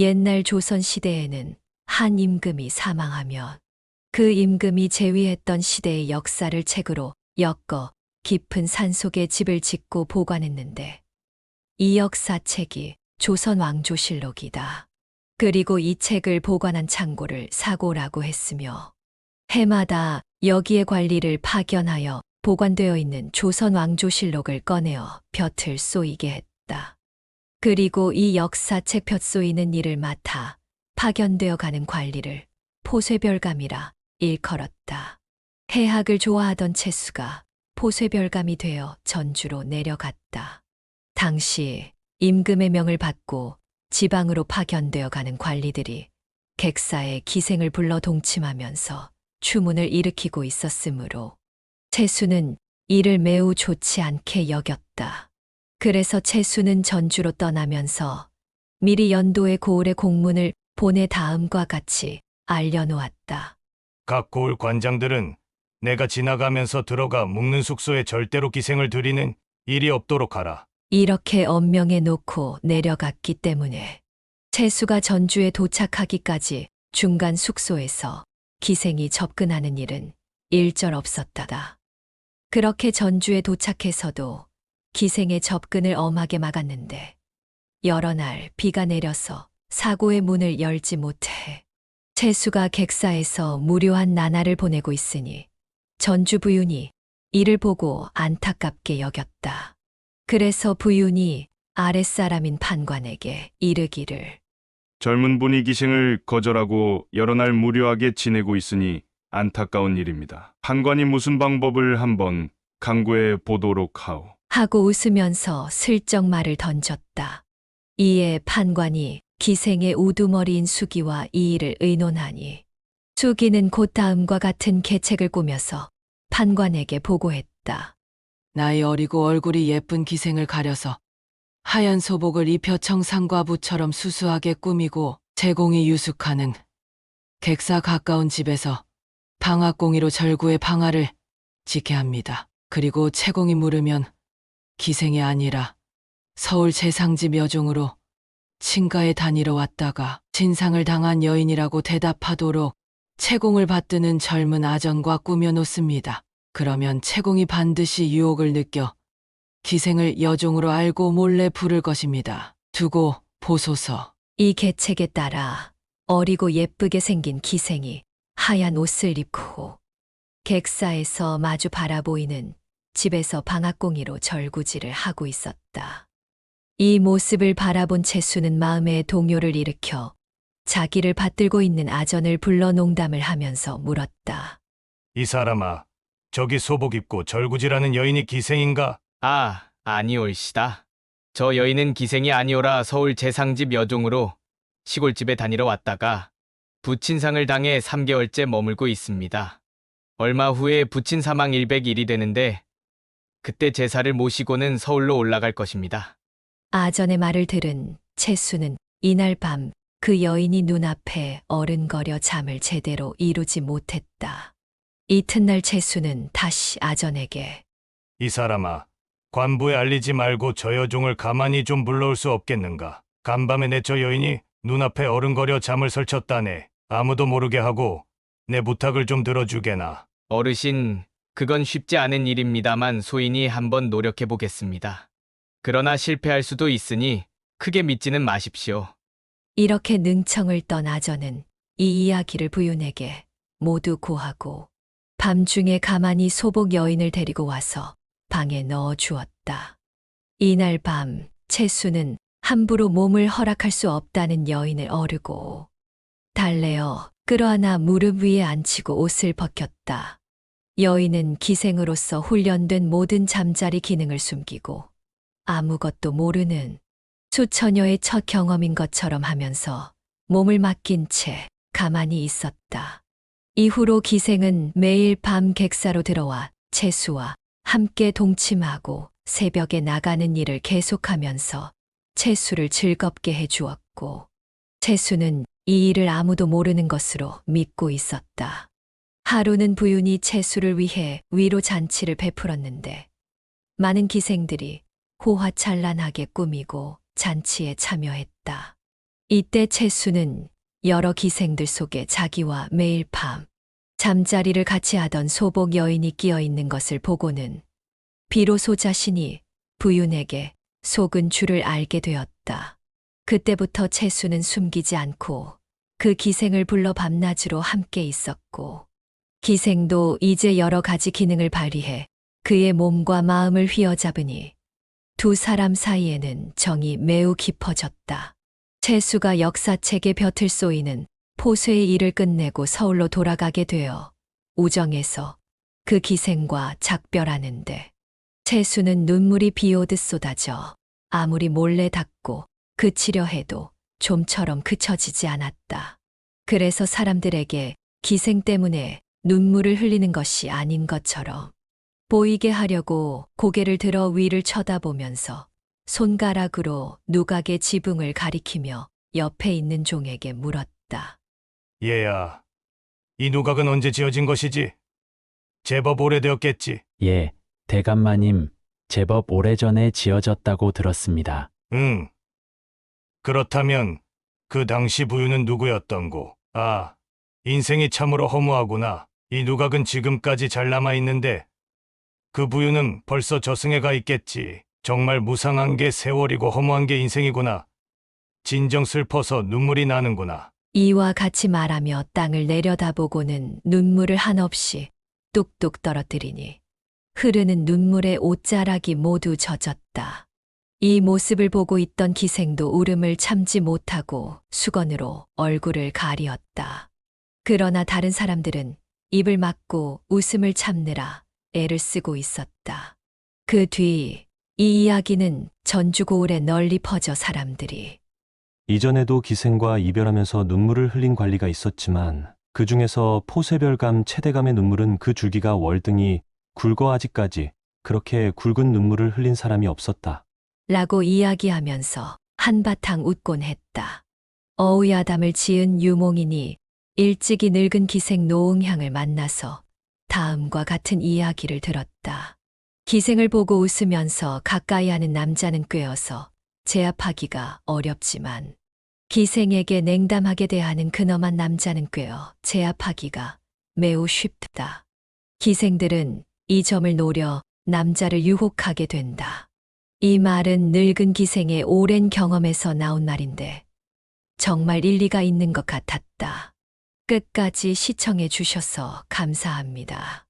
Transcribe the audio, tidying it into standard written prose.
옛날 조선 시대에는 한 임금이 사망하면 그 임금이 재위했던 시대의 역사를 책으로 엮어 깊은 산속에 집을 짓고 보관했는데 이 역사책이 조선 왕조실록이다. 그리고 이 책을 보관한 창고를 사고라고 했으며 해마다 여기에 관리를 파견하여 보관되어 있는 조선 왕조실록을 꺼내어 벼틀 쏘이게 했다. 그리고 이 역사책 볕 쏘이는 일을 맡아 파견되어 가는 관리를 포쇄별감이라 일컬었다. 해학을 좋아하던 채수가 포쇄별감이 되어 전주로 내려갔다. 당시 임금의 명을 받고 지방으로 파견되어 가는 관리들이 객사의 기생을 불러 동침하면서 추문을 일으키고 있었으므로 채수는 이를 매우 좋지 않게 여겼다. 그래서 채수는 전주로 떠나면서 미리 연도의 고을의 공문을 보내 다음과 같이 알려놓았다. 각 고을 관장들은 내가 지나가면서 들어가 묵는 숙소에 절대로 기생을 들이는 일이 없도록 하라. 이렇게 엄명해 놓고 내려갔기 때문에 채수가 전주에 도착하기까지 중간 숙소에서 기생이 접근하는 일은 일절 없었다다. 그렇게 전주에 도착해서도 기생의 접근을 엄하게 막았는데 여러 날 비가 내려서 사고의 문을 열지 못해 채수가 객사에서 무료한 나날을 보내고 있으니 전주 부윤이 이를 보고 안타깝게 여겼다. 그래서 부윤이 아랫사람인 판관에게 이르기를 젊은 분이 기생을 거절하고 여러 날 무료하게 지내고 있으니 안타까운 일입니다. 판관이 무슨 방법을 한번 강구해 보도록 하오. 하고 웃으면서 슬쩍 말을 던졌다. 이에 판관이 기생의 우두머리인 수기와 이 일을 의논하니 수기는 곧 다음과 같은 계책을 꾸며서 판관에게 보고했다. 나이 어리고 얼굴이 예쁜 기생을 가려서 하얀 소복을 입혀 청상과부처럼 수수하게 꾸미고 제공이 유숙하는 객사 가까운 집에서 방화공이로 절구의 방화를 짓게 합니다. 그리고 채공이 물으면 기생이 아니라 서울 재상집 여종으로 친가에 다니러 왔다가 진상을 당한 여인이라고 대답하도록 채공을 받드는 젊은 아전과 꾸며놓습니다. 그러면 채공이 반드시 유혹을 느껴 기생을 여종으로 알고 몰래 부를 것입니다. 두고 보소서. 이 계책에 따라 어리고 예쁘게 생긴 기생이 하얀 옷을 입고 객사에서 마주 바라보이는 집에서 방앗공이로 절구질을 하고 있었다. 이 모습을 바라본 채수는 마음에 동요를 일으켜 자기를 받들고 있는 아전을 불러 농담을 하면서 물었다. 이 사람아, 저기 소복 입고 절구질하는 여인이 기생인가? 아니올시다. 저 여인은 기생이 아니오라 서울 재상집 여종으로 시골집에 다니러 왔다가 부친상을 당해 3개월째 머물고 있습니다. 얼마 후에 부친 사망 100일이 되는데 그때 제사를 모시고는 서울로 올라갈 것입니다. 아전의 말을 들은 채수는 이날 밤 그 여인이 눈앞에 어른거려 잠을 제대로 이루지 못했다. 이튿날 채수는 다시 아전에게 이 사람아, 관부에 알리지 말고 저 여종을 가만히 좀 불러올 수 없겠는가? 간밤에 내 저 여인이 눈앞에 어른거려 잠을 설쳤다네. 아무도 모르게 하고 내 부탁을 좀 들어주게나. 어르신, 그건 쉽지 않은 일입니다만 소인이 한번 노력해 보겠습니다. 그러나 실패할 수도 있으니 크게 믿지는 마십시오. 이렇게 능청을 떤 아전은 이 이야기를 부윤에게 모두 고하고 밤중에 가만히 소복 여인을 데리고 와서 방에 넣어 주었다. 이날 밤 채수는 함부로 몸을 허락할 수 없다는 여인을 어르고 달래어 끌어안아 무릎 위에 앉히고 옷을 벗겼다. 여인은 기생으로서 훈련된 모든 잠자리 기능을 숨기고 아무것도 모르는 수처녀의 첫 경험인 것처럼 하면서 몸을 맡긴 채 가만히 있었다. 이후로 기생은 매일 밤 객사로 들어와 채수와 함께 동침하고 새벽에 나가는 일을 계속하면서 채수를 즐겁게 해주었고 채수는 이 일을 아무도 모르는 것으로 믿고 있었다. 하루는 부윤이 채수를 위해 위로 잔치를 베풀었는데 많은 기생들이 호화찬란하게 꾸미고 잔치에 참여했다. 이때 채수는 여러 기생들 속에 자기와 매일 밤 잠자리를 같이 하던 소복 여인이 끼어 있는 것을 보고는 비로소 자신이 부윤에게 속은 줄을 알게 되었다. 그때부터 채수는 숨기지 않고 그 기생을 불러 밤낮으로 함께 있었고, 기생도 이제 여러 가지 기능을 발휘해 그의 몸과 마음을 휘어잡으니 두 사람 사이에는 정이 매우 깊어졌다. 채수가 역사책에 벼틀 쏘이는 포수의 일을 끝내고 서울로 돌아가게 되어 우정에서 그 기생과 작별하는데, 채수는 눈물이 비오듯 쏟아져 아무리 몰래 닦고 그치려 해도 좀처럼 그쳐지지 않았다. 그래서 사람들에게 기생 때문에 눈물을 흘리는 것이 아닌 것처럼 보이게 하려고 고개를 들어 위를 쳐다보면서 손가락으로 누각의 지붕을 가리키며 옆에 있는 종에게 물었다. 얘야, 이 누각은 언제 지어진 것이지? 제법 오래되었겠지. 예, 대감마님, 제법 오래전에 지어졌다고 들었습니다. 응. 그렇다면 그 당시 부유는 누구였던고? 아, 인생이 참으로 허무하구나. 이 누각은 지금까지 잘 남아있는데 그 부유는 벌써 저승에 가 있겠지. 정말 무상한 게 세월이고 허무한 게 인생이구나. 진정 슬퍼서 눈물이 나는구나. 이와 같이 말하며 땅을 내려다보고는 눈물을 한없이 뚝뚝 떨어뜨리니 흐르는 눈물에 옷자락이 모두 젖었다. 이 모습을 보고 있던 기생도 울음을 참지 못하고 수건으로 얼굴을 가리었다. 그러나 다른 사람들은 입을 막고 웃음을 참느라 애를 쓰고 있었다. 그 뒤 이 이야기는 전주 고을에 널리 퍼져 사람들이 이전에도 기생과 이별하면서 눈물을 흘린 관리가 있었지만 그 중에서 포세별감 최대감의 눈물은 그 줄기가 월등히 굵어 아직까지 그렇게 굵은 눈물을 흘린 사람이 없었다. 라고 이야기하면서 한바탕 웃곤 했다. 어우야담을 지은 유몽인이 일찍이 늙은 기생 노응향을 만나서 다음과 같은 이야기를 들었다. 기생을 보고 웃으면서 가까이 하는 남자는 꾀어서 제압하기가 어렵지만 기생에게 냉담하게 대하는 근엄한 남자는 꾀어 제압하기가 매우 쉽다. 기생들은 이 점을 노려 남자를 유혹하게 된다. 이 말은 늙은 기생의 오랜 경험에서 나온 말인데 정말 일리가 있는 것 같았다. 끝까지 시청해 주셔서 감사합니다.